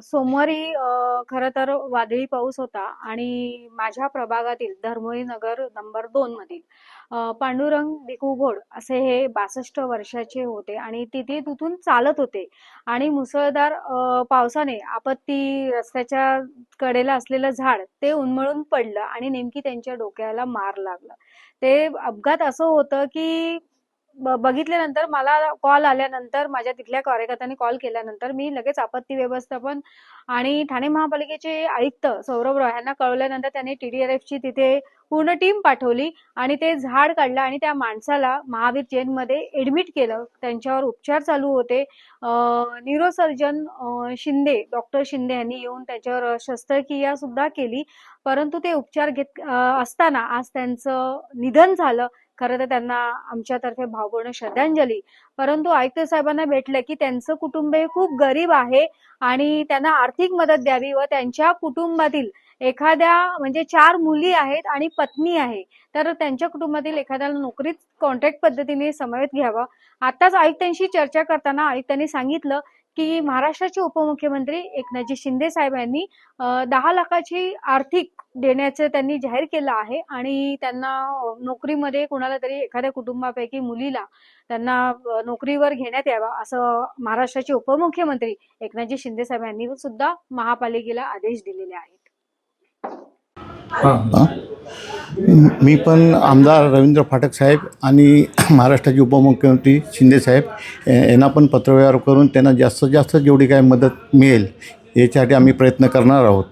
सोमवारी खरं तर वादळी पाऊस होता आणि माझ्या प्रभागातील धर्मोई नगर नंबर 2 मधील पांडुरंग भिकू घोड असे हे 62 वर्षाचे होते आणि तिथे तिथून चालत होते आणि मुसळधार पावसाने आपत्ती रस्त्याच्या कडेला असलेलं झाड ते उन्मळून पडलं आणि नेमकी त्यांच्या डोक्याला मार लागला. ते अपघात असं होतं की बघितल्यानंतर मला कॉल आल्यानंतर माझ्या तिथल्या कार्यकर्त्यांनी कॉल केल्यानंतर मी लगेच आपत्ती व्यवस्थापन आणि ठाणे महापालिकेचे आयुक्त सौरभ राव यांना कळवल्यानंतर त्यांनी TDRF ची तिथे पूर्ण टीम पाठवली आणि ते झाड काढलं आणि त्या माणसाला महावीर जैनमध्ये ऍडमिट केलं. त्यांच्यावर उपचार चालू होते. न्यूरोसर्जन शिंदे डॉक्टर शिंदे यांनी येऊन त्याच्यावर शस्त्रक्रिया सुद्धा केली, परंतु ते उपचार घेत असताना आज त्यांचं निधन झालं. खरं तर त्यांना आमच्यातर्फे भावपूर्ण श्रद्धांजली. परंतु आयुक्त साहेबांना भेटलं की त्यांचं कुटुंब हे खूप गरीब आहे आणि त्यांना आर्थिक मदत द्यावी व त्यांच्या कुटुंबातील एखाद्या म्हणजे 4 मुली आहेत आणि पत्नी आहे, तर त्यांच्या कुटुंबातील एखाद्याला नोकरीत कॉन्ट्रॅक्ट पद्धतीने समावेश घ्यावा. आताच आयुक्तांशी चर्चा करताना आयुक्तांनी सांगितलं की महाराष्ट्राचे उपमुख्यमंत्री एकनाथजी शिंदे साहेब यांनी 10 लाखाची आर्थिक देण्याचं त्यांनी जाहीर केलं आहे आणि त्यांना नोकरीमध्ये कोणाला तरी एखाद्या कुटुंबापैकी मुलीला त्यांना नोकरीवर घेण्यात यावा असं महाराष्ट्राचे उपमुख्यमंत्री एकनाथजी शिंदे साहेब यांनी सुद्धा महापालिकेला आदेश दिलेले आहेत. मी पण आमदार रवींद्र फाटक साहेब आणि महाराष्ट्राचे उपमुख्यमंत्री शिंदे साहेब यांना पण पत्रव्यवहार करून त्यांना जास्तीत जास्त जेवढी काही मदत मिळेल याच्यासाठी आम्ही प्रयत्न करणार आहोत.